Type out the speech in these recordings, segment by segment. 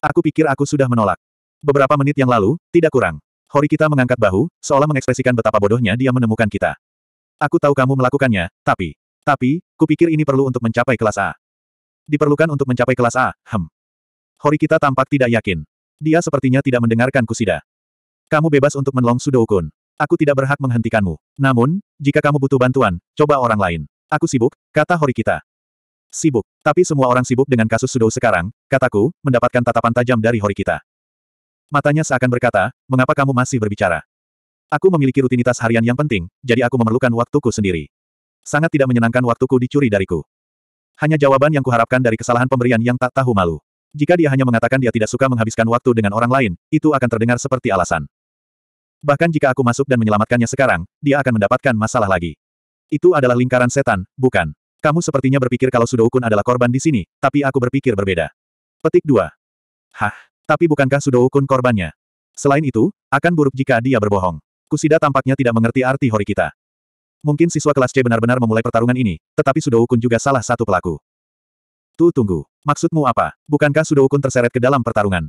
Aku pikir aku sudah menolak. Beberapa menit yang lalu, tidak kurang. Horikita mengangkat bahu, seolah mengekspresikan betapa bodohnya dia menemukan kita. Aku tahu kamu melakukannya, tapi, kupikir ini perlu untuk mencapai kelas A. Diperlukan untuk mencapai kelas A, Horikita tampak tidak yakin. Dia sepertinya tidak mendengarkan Kusida. Kamu bebas untuk menolong Sudoukun. Aku tidak berhak menghentikanmu. Namun, jika kamu butuh bantuan, coba orang lain. Aku sibuk, kata Horikita. Sibuk. Tapi semua orang sibuk dengan kasus Sudou sekarang, kataku, mendapatkan tatapan tajam dari Horikita. Matanya seakan berkata, mengapa kamu masih berbicara? Aku memiliki rutinitas harian yang penting, jadi aku memerlukan waktuku sendiri. Sangat tidak menyenangkan waktuku dicuri dariku. Hanya jawaban yang kuharapkan dari kesalahan pemberian yang tak tahu malu. Jika dia hanya mengatakan dia tidak suka menghabiskan waktu dengan orang lain, itu akan terdengar seperti alasan. Bahkan jika aku masuk dan menyelamatkannya sekarang, dia akan mendapatkan masalah lagi. Itu adalah lingkaran setan, bukan? Kamu sepertinya berpikir kalau Sudoukun adalah korban di sini, tapi aku berpikir berbeda. Petik 2. Hah? Tapi bukankah Sudoukun korbannya? Selain itu, akan buruk jika dia berbohong. Kusida tampaknya tidak mengerti arti Horikita. Mungkin siswa kelas C benar-benar memulai pertarungan ini, tetapi Sudoukun juga salah satu pelaku. Tunggu. Maksudmu apa? Bukankah Sudoukun terseret ke dalam pertarungan?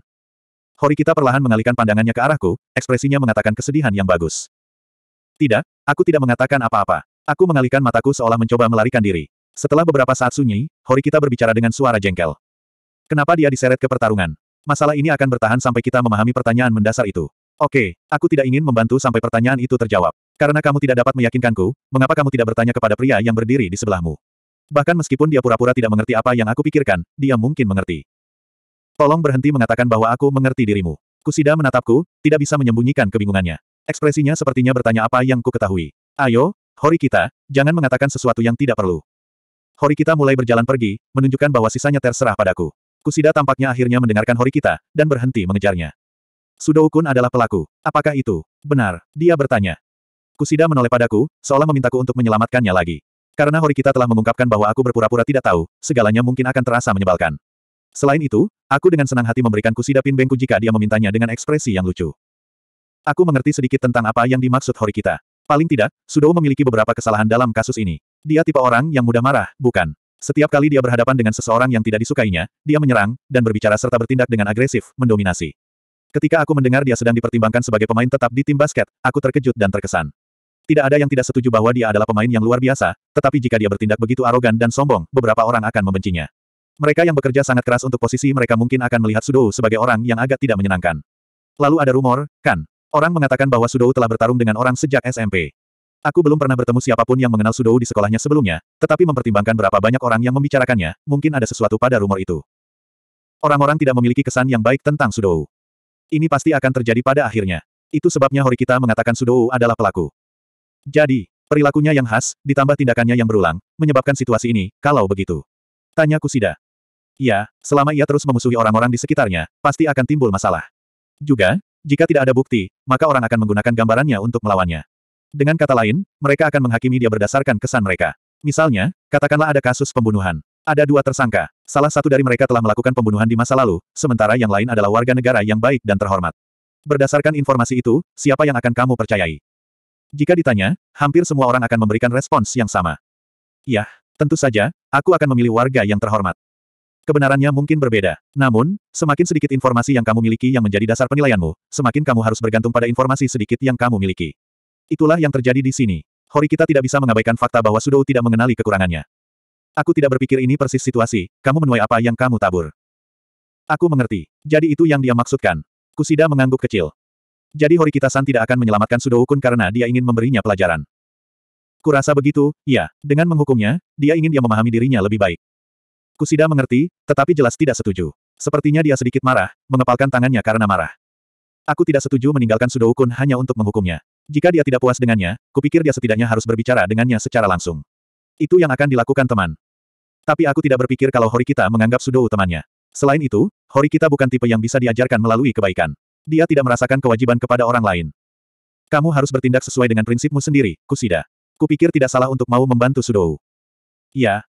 Horikita perlahan mengalihkan pandangannya ke arahku, ekspresinya mengatakan kesedihan yang bagus. Tidak, aku tidak mengatakan apa-apa. Aku mengalihkan mataku seolah mencoba melarikan diri. Setelah beberapa saat sunyi, Horikita berbicara dengan suara jengkel. Kenapa dia diseret ke pertarungan? Masalah ini akan bertahan sampai kita memahami pertanyaan mendasar itu. Oke, aku tidak ingin membantu sampai pertanyaan itu terjawab. Karena kamu tidak dapat meyakinkanku, mengapa kamu tidak bertanya kepada pria yang berdiri di sebelahmu? Bahkan meskipun dia pura-pura tidak mengerti apa yang aku pikirkan, dia mungkin mengerti. Tolong berhenti mengatakan bahwa aku mengerti dirimu. Kusida menatapku, tidak bisa menyembunyikan kebingungannya. Ekspresinya sepertinya bertanya apa yang ku ketahui. Ayo, Horikita, jangan mengatakan sesuatu yang tidak perlu. Horikita mulai berjalan pergi, menunjukkan bahwa sisanya terserah padaku. Kusida tampaknya akhirnya mendengarkan Horikita, dan berhenti mengejarnya. Sudoukun adalah pelaku. Apakah itu benar? Dia bertanya. Kusida menoleh padaku, seolah memintaku untuk menyelamatkannya lagi. Karena Horikita telah mengungkapkan bahwa aku berpura-pura tidak tahu, segalanya mungkin akan terasa menyebalkan. Selain itu, aku dengan senang hati memberikan Kusida pinbengku jika dia memintanya dengan ekspresi yang lucu. Aku mengerti sedikit tentang apa yang dimaksud Horikita. Paling tidak, Sudou memiliki beberapa kesalahan dalam kasus ini. Dia tipe orang yang mudah marah, bukan? Setiap kali dia berhadapan dengan seseorang yang tidak disukainya, dia menyerang, dan berbicara serta bertindak dengan agresif, mendominasi. Ketika aku mendengar dia sedang dipertimbangkan sebagai pemain tetap di tim basket, aku terkejut dan terkesan. Tidak ada yang tidak setuju bahwa dia adalah pemain yang luar biasa, tetapi jika dia bertindak begitu arogan dan sombong, beberapa orang akan membencinya. Mereka yang bekerja sangat keras untuk posisi mereka mungkin akan melihat Sudou sebagai orang yang agak tidak menyenangkan. Lalu ada rumor, kan? Orang mengatakan bahwa Sudou telah bertarung dengan orang sejak SMP. Aku belum pernah bertemu siapapun yang mengenal Sudou di sekolahnya sebelumnya, tetapi mempertimbangkan berapa banyak orang yang membicarakannya, mungkin ada sesuatu pada rumor itu. Orang-orang tidak memiliki kesan yang baik tentang Sudou. Ini pasti akan terjadi pada akhirnya. Itu sebabnya Horikita mengatakan Sudou adalah pelaku. Jadi, perilakunya yang khas, ditambah tindakannya yang berulang, menyebabkan situasi ini, kalau begitu. Tanya Kusida. Ya, selama ia terus memusuhi orang-orang di sekitarnya, pasti akan timbul masalah. Juga, jika tidak ada bukti, maka orang akan menggunakan gambarannya untuk melawannya. Dengan kata lain, mereka akan menghakimi dia berdasarkan kesan mereka. Misalnya, katakanlah ada kasus pembunuhan. Ada 2 tersangka. Salah satu dari mereka telah melakukan pembunuhan di masa lalu, sementara yang lain adalah warga negara yang baik dan terhormat. Berdasarkan informasi itu, siapa yang akan kamu percayai? Jika ditanya, hampir semua orang akan memberikan respons yang sama. Ya, tentu saja, aku akan memilih warga yang terhormat. Kebenarannya mungkin berbeda. Namun, semakin sedikit informasi yang kamu miliki yang menjadi dasar penilaianmu, semakin kamu harus bergantung pada informasi sedikit yang kamu miliki. Itulah yang terjadi di sini. Horikita tidak bisa mengabaikan fakta bahwa Sudou tidak mengenali kekurangannya. Aku tidak berpikir ini persis situasi, kamu menuai apa yang kamu tabur. Aku mengerti. Jadi itu yang dia maksudkan. Kusida mengangguk kecil. Jadi Horikita-san tidak akan menyelamatkan Sudoukun karena dia ingin memberinya pelajaran. Kurasa begitu, iya. Dengan menghukumnya, dia ingin dia memahami dirinya lebih baik. Kusida mengerti, tetapi jelas tidak setuju. Sepertinya dia sedikit marah, mengepalkan tangannya karena marah. Aku tidak setuju meninggalkan Sudoukun hanya untuk menghukumnya. Jika dia tidak puas dengannya, kupikir dia setidaknya harus berbicara dengannya secara langsung. Itu yang akan dilakukan teman. Tapi aku tidak berpikir kalau Horikita menganggap Sudou temannya. Selain itu, Horikita bukan tipe yang bisa diajarkan melalui kebaikan. Dia tidak merasakan kewajiban kepada orang lain. Kamu harus bertindak sesuai dengan prinsipmu sendiri, Kusida. Kupikir tidak salah untuk mau membantu Sudou. Ya.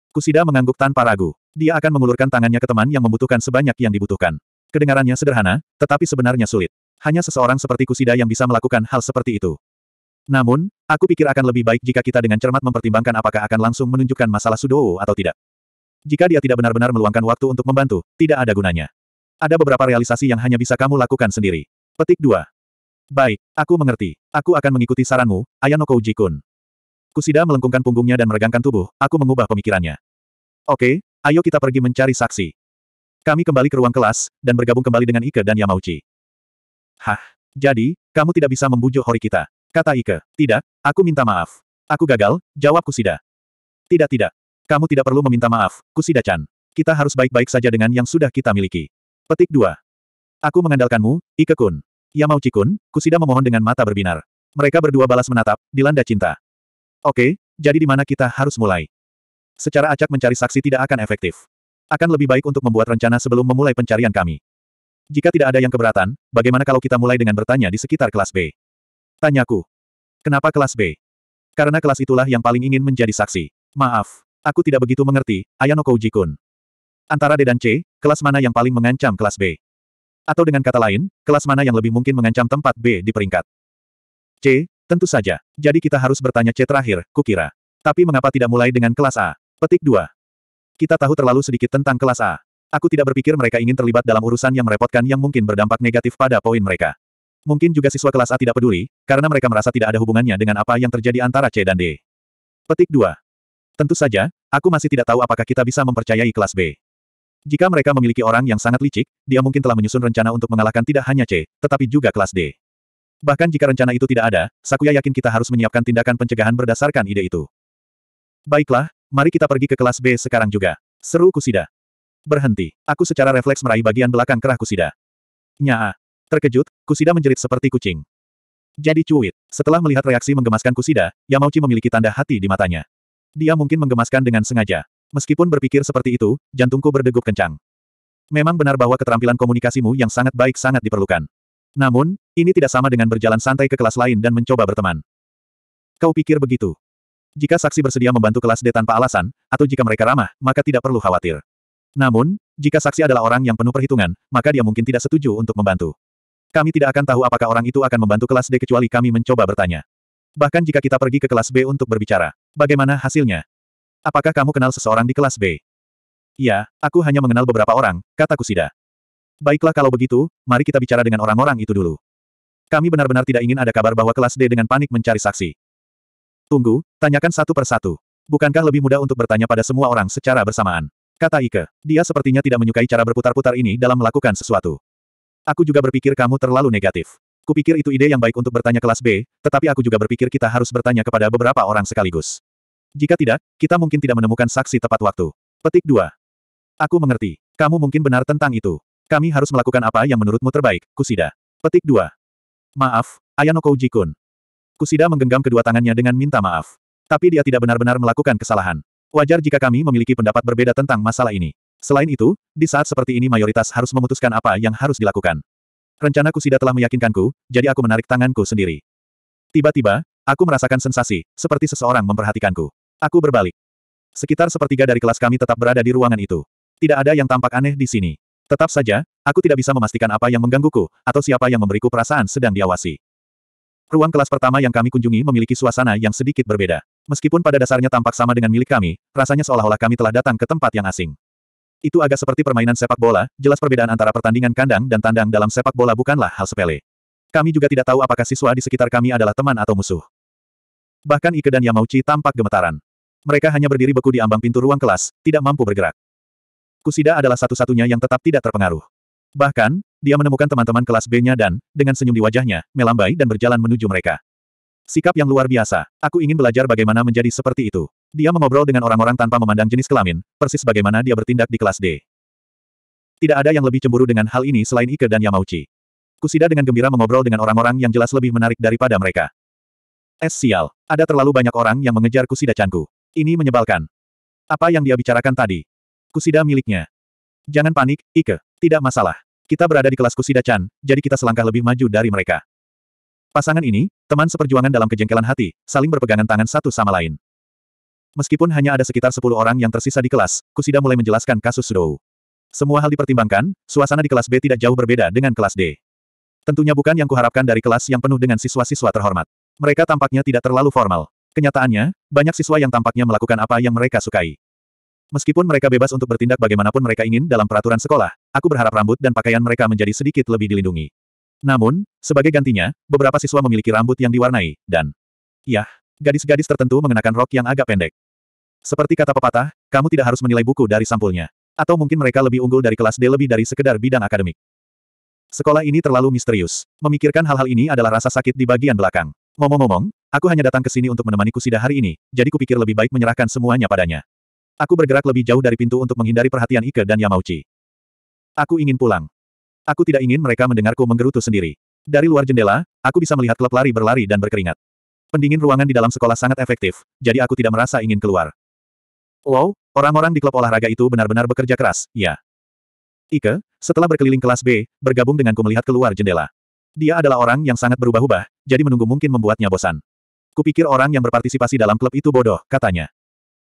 Kusida mengangguk tanpa ragu. Dia akan mengulurkan tangannya ke teman yang membutuhkan sebanyak yang dibutuhkan. Kedengarannya sederhana, tetapi sebenarnya sulit. Hanya seseorang seperti Kusida yang bisa melakukan hal seperti itu. Namun, aku pikir akan lebih baik jika kita dengan cermat mempertimbangkan apakah akan langsung menunjukkan masalah Sudou atau tidak. Jika dia tidak benar-benar meluangkan waktu untuk membantu, tidak ada gunanya. Ada beberapa realisasi yang hanya bisa kamu lakukan sendiri. Petik 2. Baik, aku mengerti. Aku akan mengikuti saranmu, Ayano Kouji-kun. Kusida melengkungkan punggungnya dan meregangkan tubuh, aku mengubah pemikirannya. Oke, ayo kita pergi mencari saksi. Kami kembali ke ruang kelas, dan bergabung kembali dengan Ike dan Yamauchi. Hah? Jadi, kamu tidak bisa membujuk Horikita? Kata Ike. Tidak, aku minta maaf. Aku gagal, jawab Kusida. Tidak. Kamu tidak perlu meminta maaf, Kusida-chan. Kita harus baik-baik saja dengan yang sudah kita miliki. Petik 2. Aku mengandalkanmu, Ike-kun. Yamauchi-kun, Kusida memohon dengan mata berbinar. Mereka berdua balas menatap, dilanda cinta. Oke, jadi di mana kita harus mulai? Secara acak mencari saksi tidak akan efektif. Akan lebih baik untuk membuat rencana sebelum memulai pencarian kami. Jika tidak ada yang keberatan, bagaimana kalau kita mulai dengan bertanya di sekitar kelas B? Tanyaku. Kenapa kelas B? Karena kelas itulah yang paling ingin menjadi saksi. Maaf, aku tidak begitu mengerti, Ayano Kouji-kun. Antara D dan C, kelas mana yang paling mengancam kelas B? Atau dengan kata lain, kelas mana yang lebih mungkin mengancam tempat B di peringkat? C, tentu saja. Jadi kita harus bertanya C terakhir, kukira. Tapi mengapa tidak mulai dengan kelas A? Petik 2. Kita tahu terlalu sedikit tentang kelas A. Aku tidak berpikir mereka ingin terlibat dalam urusan yang merepotkan yang mungkin berdampak negatif pada poin mereka. Mungkin juga siswa kelas A tidak peduli, karena mereka merasa tidak ada hubungannya dengan apa yang terjadi antara C dan D. Petik 2. Tentu saja, aku masih tidak tahu apakah kita bisa mempercayai kelas B. Jika mereka memiliki orang yang sangat licik, dia mungkin telah menyusun rencana untuk mengalahkan tidak hanya C, tetapi juga kelas D. Bahkan jika rencana itu tidak ada, Sakuya yakin kita harus menyiapkan tindakan pencegahan berdasarkan ide itu. Baiklah, mari kita pergi ke kelas B sekarang juga. Seru Kusida. Berhenti. Aku secara refleks meraih bagian belakang kerah Kusida. Nyaa. Terkejut, Kusida menjerit seperti kucing. Jadi cuit. Setelah melihat reaksi menggemaskan Kusida, Yamauchi memiliki tanda hati di matanya. Dia mungkin menggemaskan dengan sengaja. Meskipun berpikir seperti itu, jantungku berdegup kencang. Memang benar bahwa keterampilan komunikasimu yang sangat baik sangat diperlukan. Namun, ini tidak sama dengan berjalan santai ke kelas lain dan mencoba berteman. Kau pikir begitu? Jika saksi bersedia membantu kelas D tanpa alasan, atau jika mereka ramah, maka tidak perlu khawatir. Namun, jika saksi adalah orang yang penuh perhitungan, maka dia mungkin tidak setuju untuk membantu. Kami tidak akan tahu apakah orang itu akan membantu kelas D kecuali kami mencoba bertanya. Bahkan jika kita pergi ke kelas B untuk berbicara, bagaimana hasilnya? Apakah kamu kenal seseorang di kelas B? Ya, aku hanya mengenal beberapa orang, kata Kusida. Baiklah kalau begitu, mari kita bicara dengan orang-orang itu dulu. Kami benar-benar tidak ingin ada kabar bahwa kelas D dengan panik mencari saksi. Tunggu, tanyakan satu persatu. Bukankah lebih mudah untuk bertanya pada semua orang secara bersamaan? Kata Ike. Dia sepertinya tidak menyukai cara berputar-putar ini dalam melakukan sesuatu. Aku juga berpikir kamu terlalu negatif. Kupikir itu ide yang baik untuk bertanya kelas B, tetapi aku juga berpikir kita harus bertanya kepada beberapa orang sekaligus. Jika tidak, kita mungkin tidak menemukan saksi tepat waktu. Petik 2. Aku mengerti. Kamu mungkin benar tentang itu. Kami harus melakukan apa yang menurutmu terbaik, Kusida. Petik 2. Maaf, Ayano Kouji-kun. Kusida menggenggam kedua tangannya dengan minta maaf. Tapi dia tidak benar-benar melakukan kesalahan. Wajar jika kami memiliki pendapat berbeda tentang masalah ini. Selain itu, di saat seperti ini mayoritas harus memutuskan apa yang harus dilakukan. Rencana Kusida telah meyakinkanku, jadi aku menarik tanganku sendiri. Tiba-tiba, aku merasakan sensasi, seperti seseorang memperhatikanku. Aku berbalik. Sekitar sepertiga dari kelas kami tetap berada di ruangan itu. Tidak ada yang tampak aneh di sini. Tetap saja, aku tidak bisa memastikan apa yang menggangguku, atau siapa yang memberiku perasaan sedang diawasi. Ruang kelas pertama yang kami kunjungi memiliki suasana yang sedikit berbeda. Meskipun pada dasarnya tampak sama dengan milik kami, rasanya seolah-olah kami telah datang ke tempat yang asing. Itu agak seperti permainan sepak bola, jelas perbedaan antara pertandingan kandang dan tandang dalam sepak bola bukanlah hal sepele. Kami juga tidak tahu apakah siswa di sekitar kami adalah teman atau musuh. Bahkan Ike dan Yamauchi tampak gemetaran. Mereka hanya berdiri beku di ambang pintu ruang kelas, tidak mampu bergerak. Kusida adalah satu-satunya yang tetap tidak terpengaruh. Bahkan, dia menemukan teman-teman kelas B-nya dan, dengan senyum di wajahnya, melambai dan berjalan menuju mereka. Sikap yang luar biasa. Aku ingin belajar bagaimana menjadi seperti itu. Dia mengobrol dengan orang-orang tanpa memandang jenis kelamin, persis bagaimana dia bertindak di kelas D. Tidak ada yang lebih cemburu dengan hal ini selain Ike dan Yamauchi. Kusida dengan gembira mengobrol dengan orang-orang yang jelas lebih menarik daripada mereka. Sial. Ada terlalu banyak orang yang mengejar Kusida-chanku. Ini menyebalkan. Apa yang dia bicarakan tadi? Kusida miliknya. Jangan panik, Ike. Tidak masalah. Kita berada di kelas Kusida-chan, jadi kita selangkah lebih maju dari mereka. Pasangan ini, teman seperjuangan dalam kejengkelan hati, saling berpegangan tangan satu sama lain. Meskipun hanya ada sekitar 10 orang yang tersisa di kelas, Kusida mulai menjelaskan kasus Sudou. Semua hal dipertimbangkan, suasana di kelas B tidak jauh berbeda dengan kelas D. Tentunya bukan yang kuharapkan dari kelas yang penuh dengan siswa-siswa terhormat. Mereka tampaknya tidak terlalu formal. Kenyataannya, banyak siswa yang tampaknya melakukan apa yang mereka sukai. Meskipun mereka bebas untuk bertindak bagaimanapun mereka ingin dalam peraturan sekolah, aku berharap rambut dan pakaian mereka menjadi sedikit lebih dilindungi. Namun, sebagai gantinya, beberapa siswa memiliki rambut yang diwarnai, dan yah, gadis-gadis tertentu mengenakan rok yang agak pendek. Seperti kata pepatah, kamu tidak harus menilai buku dari sampulnya. Atau mungkin mereka lebih unggul dari kelas D lebih dari sekedar bidang akademik. Sekolah ini terlalu misterius. Memikirkan hal-hal ini adalah rasa sakit di bagian belakang. Ngomong-ngomong, aku hanya datang ke sini untuk menemani Kusida hari ini, jadi kupikir lebih baik menyerahkan semuanya padanya. Aku bergerak lebih jauh dari pintu untuk menghindari perhatian Ike dan Yamauchi. Aku ingin pulang. Aku tidak ingin mereka mendengarku menggerutu sendiri. Dari luar jendela, aku bisa melihat klub lari berlari dan berkeringat. Pendingin ruangan di dalam sekolah sangat efektif, jadi aku tidak merasa ingin keluar. Wow, orang-orang di klub olahraga itu benar-benar bekerja keras, ya. Ike, setelah berkeliling kelas B, bergabung denganku melihat keluar jendela. Dia adalah orang yang sangat berubah-ubah, jadi menunggu mungkin membuatnya bosan. Kupikir orang yang berpartisipasi dalam klub itu bodoh, katanya.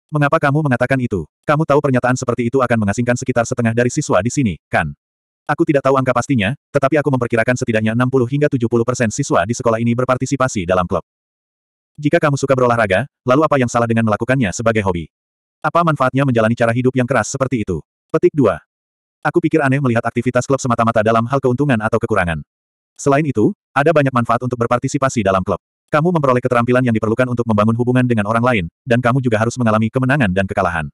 Mengapa kamu mengatakan itu? Kamu tahu pernyataan seperti itu akan mengasingkan sekitar setengah dari siswa di sini, kan? Aku tidak tahu angka pastinya, tetapi aku memperkirakan setidaknya 60 hingga 70% siswa di sekolah ini berpartisipasi dalam klub. Jika kamu suka berolahraga, lalu apa yang salah dengan melakukannya sebagai hobi? Apa manfaatnya menjalani cara hidup yang keras seperti itu? Petik 2. Aku pikir aneh melihat aktivitas klub semata-mata dalam hal keuntungan atau kekurangan. Selain itu, ada banyak manfaat untuk berpartisipasi dalam klub. Kamu memperoleh keterampilan yang diperlukan untuk membangun hubungan dengan orang lain, dan kamu juga harus mengalami kemenangan dan kekalahan.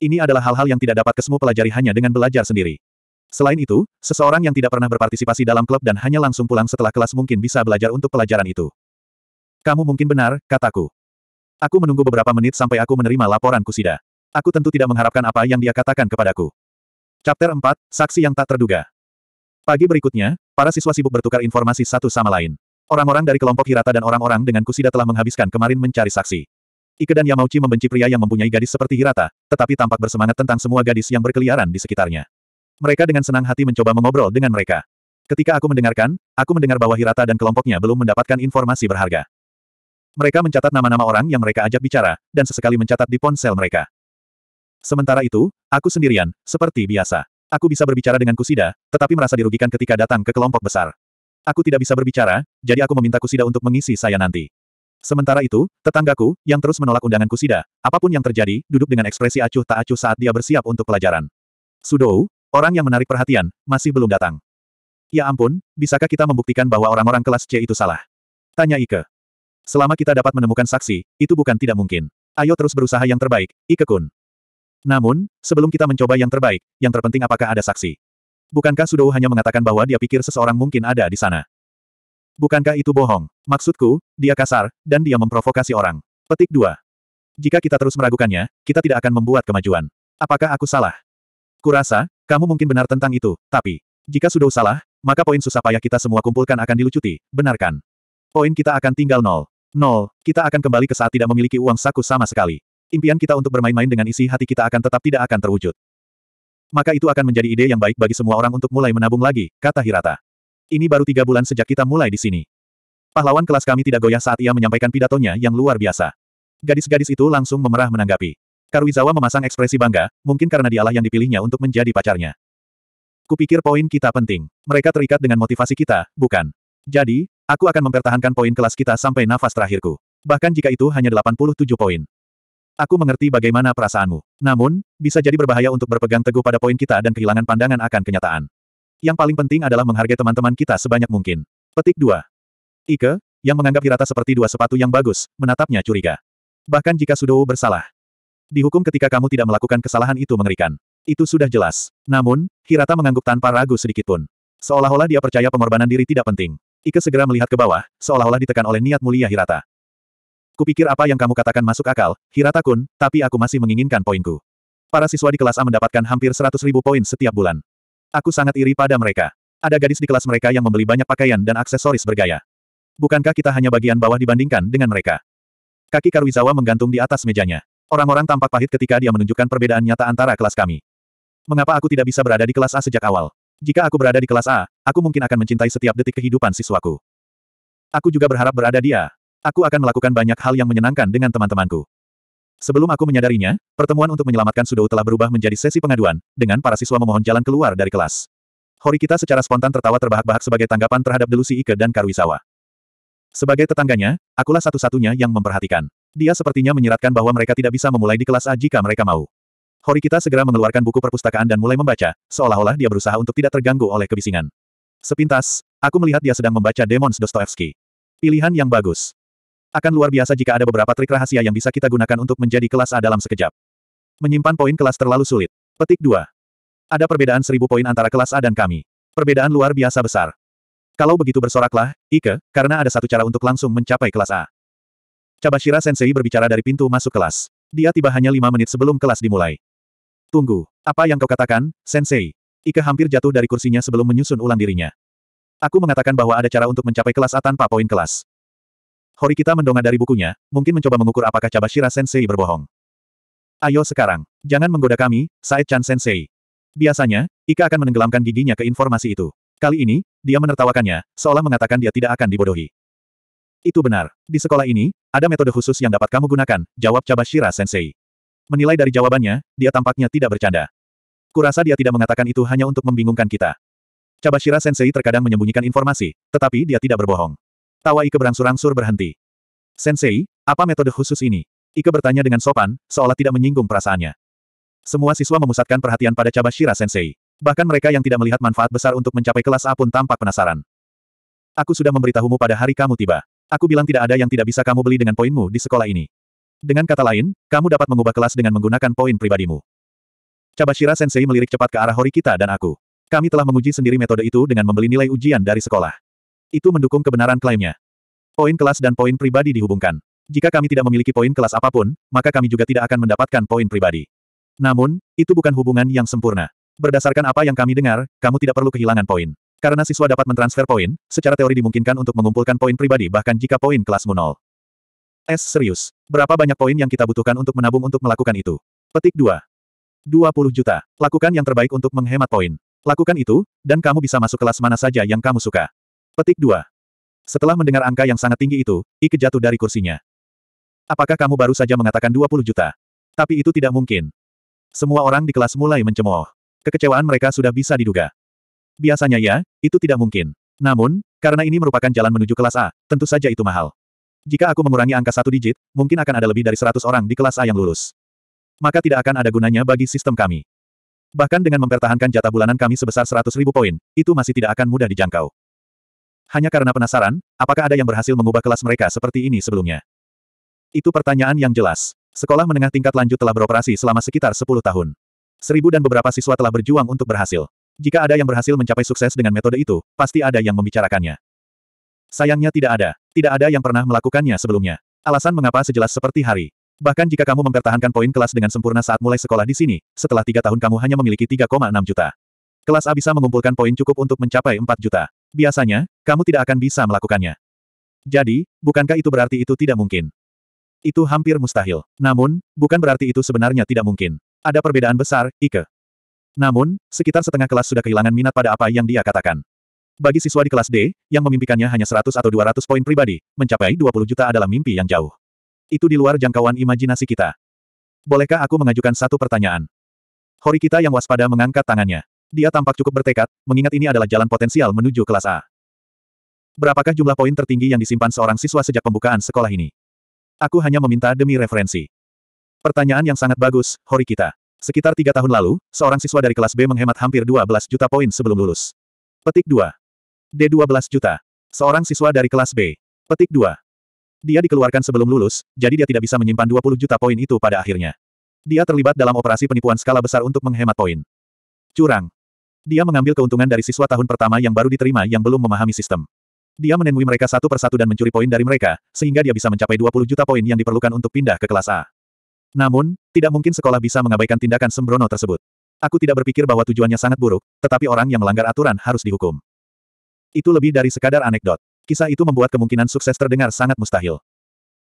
Ini adalah hal-hal yang tidak dapat kamu pelajari hanya dengan belajar sendiri. Selain itu, seseorang yang tidak pernah berpartisipasi dalam klub dan hanya langsung pulang setelah kelas mungkin bisa belajar untuk pelajaran itu. Kamu mungkin benar, kataku. Aku menunggu beberapa menit sampai aku menerima laporan Kusida. Aku tentu tidak mengharapkan apa yang dia katakan kepadaku. Chapter 4, Saksi yang tak terduga. Pagi berikutnya, para siswa sibuk bertukar informasi satu sama lain. Orang-orang dari kelompok Hirata dan orang-orang dengan Kusida telah menghabiskan kemarin mencari saksi. Ike dan Yamauchi membenci pria yang mempunyai gadis seperti Hirata, tetapi tampak bersemangat tentang semua gadis yang berkeliaran di sekitarnya. Mereka dengan senang hati mencoba mengobrol dengan mereka. Ketika aku mendengarkan, aku mendengar bahwa Hirata dan kelompoknya belum mendapatkan informasi berharga. Mereka mencatat nama-nama orang yang mereka ajak bicara, dan sesekali mencatat di ponsel mereka. Sementara itu, aku sendirian, seperti biasa. Aku bisa berbicara dengan Kusida, tetapi merasa dirugikan ketika datang ke kelompok besar. Aku tidak bisa berbicara, jadi aku meminta Kusida untuk mengisi saya nanti. Sementara itu, tetanggaku, yang terus menolak undangan Kusida, apapun yang terjadi, duduk dengan ekspresi acuh tak acuh saat dia bersiap untuk pelajaran. Sudou, orang yang menarik perhatian, masih belum datang. Ya ampun, bisakah kita membuktikan bahwa orang-orang kelas C itu salah? Tanya Ike. Selama kita dapat menemukan saksi, itu bukan tidak mungkin. Ayo terus berusaha yang terbaik, Ike-kun. Namun, sebelum kita mencoba yang terbaik, yang terpenting apakah ada saksi? Bukankah Sudou hanya mengatakan bahwa dia pikir seseorang mungkin ada di sana? Bukankah itu bohong? Maksudku, dia kasar, dan dia memprovokasi orang. Petik 2. Jika kita terus meragukannya, kita tidak akan membuat kemajuan. Apakah aku salah? Kurasa, kamu mungkin benar tentang itu, tapi jika Sudou salah, maka poin susah payah kita semua kumpulkan akan dilucuti, benarkan? Poin kita akan tinggal 0. 0. Kita akan kembali ke saat tidak memiliki uang saku sama sekali. Impian kita untuk bermain-main dengan isi hati kita akan tetap tidak akan terwujud. Maka itu akan menjadi ide yang baik bagi semua orang untuk mulai menabung lagi, kata Hirata. Ini baru 3 bulan sejak kita mulai di sini. Pahlawan kelas kami tidak goyah saat ia menyampaikan pidatonya yang luar biasa. Gadis-gadis itu langsung memerah menanggapi. Karuizawa memasang ekspresi bangga, mungkin karena dialah yang dipilihnya untuk menjadi pacarnya. Kupikir poin kita penting. Mereka terikat dengan motivasi kita, bukan? Jadi, aku akan mempertahankan poin kelas kita sampai nafas terakhirku. Bahkan jika itu hanya 87 poin. Aku mengerti bagaimana perasaanmu. Namun, bisa jadi berbahaya untuk berpegang teguh pada poin kita dan kehilangan pandangan akan kenyataan. Yang paling penting adalah menghargai teman-teman kita sebanyak mungkin. Petik 2. Ike, yang menganggap Hirata seperti dua sepatu yang bagus, menatapnya curiga. Bahkan jika Sudou bersalah. Dihukum ketika kamu tidak melakukan kesalahan itu mengerikan. Itu sudah jelas. Namun, Hirata mengangguk tanpa ragu sedikitpun. Seolah-olah dia percaya pengorbanan diri tidak penting. Ike segera melihat ke bawah, seolah-olah ditekan oleh niat mulia Hirata. Kupikir apa yang kamu katakan masuk akal, Hirata-kun, tapi aku masih menginginkan poinku. Para siswa di kelas A mendapatkan hampir 100.000 poin setiap bulan. Aku sangat iri pada mereka. Ada gadis di kelas mereka yang membeli banyak pakaian dan aksesoris bergaya. Bukankah kita hanya bagian bawah dibandingkan dengan mereka? Kaki Karuizawa menggantung di atas mejanya. Orang-orang tampak pahit ketika dia menunjukkan perbedaan nyata antara kelas kami. Mengapa aku tidak bisa berada di kelas A sejak awal? Jika aku berada di kelas A, aku mungkin akan mencintai setiap detik kehidupan siswaku. Aku juga berharap berada di A. Aku akan melakukan banyak hal yang menyenangkan dengan teman-temanku. Sebelum aku menyadarinya, pertemuan untuk menyelamatkan Sudou telah berubah menjadi sesi pengaduan, dengan para siswa memohon jalan keluar dari kelas. Horikita secara spontan tertawa terbahak-bahak sebagai tanggapan terhadap delusi Ike dan Karuizawa. Sebagai tetangganya, akulah satu-satunya yang memperhatikan. Dia sepertinya menyiratkan bahwa mereka tidak bisa memulai di kelas A jika mereka mau. Horikita segera mengeluarkan buku perpustakaan dan mulai membaca, seolah-olah dia berusaha untuk tidak terganggu oleh kebisingan. Sepintas, aku melihat dia sedang membaca Demons Dostoevsky. Pilihan yang bagus. Akan luar biasa jika ada beberapa trik rahasia yang bisa kita gunakan untuk menjadi kelas A dalam sekejap. Menyimpan poin kelas terlalu sulit. Petik 2. Ada perbedaan 1000 poin antara kelas A dan kami. Perbedaan luar biasa besar. Kalau begitu bersoraklah, Ike, karena ada satu cara untuk langsung mencapai kelas A. Cabashira Sensei berbicara dari pintu masuk kelas. Dia tiba hanya 5 menit sebelum kelas dimulai. Tunggu, apa yang kau katakan, Sensei? Ike hampir jatuh dari kursinya sebelum menyusun ulang dirinya. Aku mengatakan bahwa ada cara untuk mencapai kelas A tanpa poin kelas. Horikita mendongak dari bukunya, mungkin mencoba mengukur apakah Cabashira Sensei berbohong. Ayo sekarang, jangan menggoda kami, Sae-chan Sensei. Biasanya, Ike akan menenggelamkan giginya ke informasi itu. Kali ini, dia menertawakannya, seolah mengatakan dia tidak akan dibodohi. Itu benar. Di sekolah ini, ada metode khusus yang dapat kamu gunakan, jawab Cabashira Sensei. Menilai dari jawabannya, dia tampaknya tidak bercanda. Kurasa dia tidak mengatakan itu hanya untuk membingungkan kita. Cabashira Sensei terkadang menyembunyikan informasi, tetapi dia tidak berbohong. Tawa Ike berangsur-angsur berhenti. Sensei, apa metode khusus ini? Ike bertanya dengan sopan, seolah tidak menyinggung perasaannya. Semua siswa memusatkan perhatian pada Cabashira Sensei. Bahkan mereka yang tidak melihat manfaat besar untuk mencapai kelas A pun tampak penasaran. Aku sudah memberitahumu pada hari kamu tiba. Aku bilang tidak ada yang tidak bisa kamu beli dengan poinmu di sekolah ini. Dengan kata lain, kamu dapat mengubah kelas dengan menggunakan poin pribadimu. Cabashira Sensei melirik cepat ke arah Horikita dan aku. Kami telah menguji sendiri metode itu dengan membeli nilai ujian dari sekolah. Itu mendukung kebenaran klaimnya. Poin kelas dan poin pribadi dihubungkan. Jika kami tidak memiliki poin kelas apapun, maka kami juga tidak akan mendapatkan poin pribadi. Namun, itu bukan hubungan yang sempurna. Berdasarkan apa yang kami dengar, kamu tidak perlu kehilangan poin. Karena siswa dapat mentransfer poin, secara teori dimungkinkan untuk mengumpulkan poin pribadi bahkan jika poin kelasmu 0. Serius. Berapa banyak poin yang kita butuhkan untuk menabung untuk melakukan itu? Petik 2. 20 juta. Lakukan yang terbaik untuk menghemat poin. Lakukan itu, dan kamu bisa masuk kelas mana saja yang kamu suka. Petik 2. Setelah mendengar angka yang sangat tinggi itu, Ike jatuh dari kursinya. Apakah kamu baru saja mengatakan 20 juta? Tapi itu tidak mungkin. Semua orang di kelas mulai mencemooh. Kekecewaan mereka sudah bisa diduga. Biasanya ya, itu tidak mungkin. Namun, karena ini merupakan jalan menuju kelas A, tentu saja itu mahal. Jika aku mengurangi angka 1 digit, mungkin akan ada lebih dari 100 orang di kelas A yang lulus. Maka tidak akan ada gunanya bagi sistem kami. Bahkan dengan mempertahankan jatah bulanan kami sebesar 100.000 poin, itu masih tidak akan mudah dijangkau. Hanya karena penasaran, apakah ada yang berhasil mengubah kelas mereka seperti ini sebelumnya? Itu pertanyaan yang jelas. Sekolah menengah tingkat lanjut telah beroperasi selama sekitar 10 tahun. 1000 dan beberapa siswa telah berjuang untuk berhasil. Jika ada yang berhasil mencapai sukses dengan metode itu, pasti ada yang membicarakannya. Sayangnya tidak ada. Tidak ada yang pernah melakukannya sebelumnya. Alasan mengapa sejelas seperti hari. Bahkan jika kamu mempertahankan poin kelas dengan sempurna saat mulai sekolah di sini, setelah 3 tahun kamu hanya memiliki 3,6 juta. Kelas A bisa mengumpulkan poin cukup untuk mencapai 4 juta. Biasanya, kamu tidak akan bisa melakukannya. Jadi, bukankah itu berarti itu tidak mungkin? Itu hampir mustahil. Namun, bukan berarti itu sebenarnya tidak mungkin. Ada perbedaan besar, Ike. Namun, sekitar setengah kelas sudah kehilangan minat pada apa yang dia katakan. Bagi siswa di kelas D, yang memimpikannya hanya 100 atau 200 poin pribadi, mencapai 20 juta adalah mimpi yang jauh. Itu di luar jangkauan imajinasi kita. Bolehkah aku mengajukan satu pertanyaan? Horikita yang waspada mengangkat tangannya. Dia tampak cukup bertekad, mengingat ini adalah jalan potensial menuju kelas A. Berapakah jumlah poin tertinggi yang disimpan seorang siswa sejak pembukaan sekolah ini? Aku hanya meminta demi referensi. Pertanyaan yang sangat bagus, Horikita. Sekitar 3 tahun lalu, seorang siswa dari kelas B menghemat hampir 12 juta poin sebelum lulus. Petik 2. D12 juta. Seorang siswa dari kelas B. Petik 2. Dia dikeluarkan sebelum lulus, jadi dia tidak bisa menyimpan 20 juta poin itu pada akhirnya. Dia terlibat dalam operasi penipuan skala besar untuk menghemat poin. Curang. Dia mengambil keuntungan dari siswa tahun pertama yang baru diterima yang belum memahami sistem. Dia menemui mereka satu persatu dan mencuri poin dari mereka, sehingga dia bisa mencapai 20 juta poin yang diperlukan untuk pindah ke kelas A. Namun, tidak mungkin sekolah bisa mengabaikan tindakan sembrono tersebut. Aku tidak berpikir bahwa tujuannya sangat buruk, tetapi orang yang melanggar aturan harus dihukum. Itu lebih dari sekadar anekdot. Kisah itu membuat kemungkinan sukses terdengar sangat mustahil.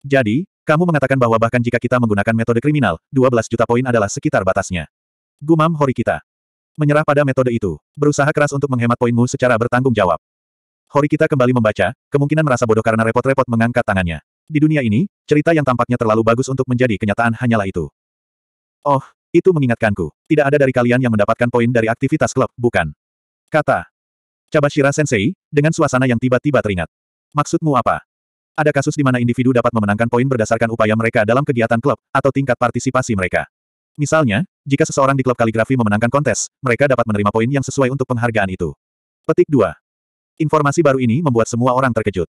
Jadi, kamu mengatakan bahwa bahkan jika kita menggunakan metode kriminal, 12 juta poin adalah sekitar batasnya. Gumam Horikita. Menyerah pada metode itu. Berusaha keras untuk menghemat poinmu secara bertanggung jawab. Horikita kembali membaca, kemungkinan merasa bodoh karena repot-repot mengangkat tangannya. Di dunia ini, cerita yang tampaknya terlalu bagus untuk menjadi kenyataan hanyalah itu. Oh, itu mengingatkanku. Tidak ada dari kalian yang mendapatkan poin dari aktivitas klub, bukan? Kata Cabashira Sensei, dengan suasana yang tiba-tiba teringat. Maksudmu apa? Ada kasus di mana individu dapat memenangkan poin berdasarkan upaya mereka dalam kegiatan klub, atau tingkat partisipasi mereka. Misalnya, Jika seseorang di klub kaligrafi memenangkan kontes, mereka dapat menerima poin yang sesuai untuk penghargaan itu. Petik 2. Informasi baru ini membuat semua orang terkejut.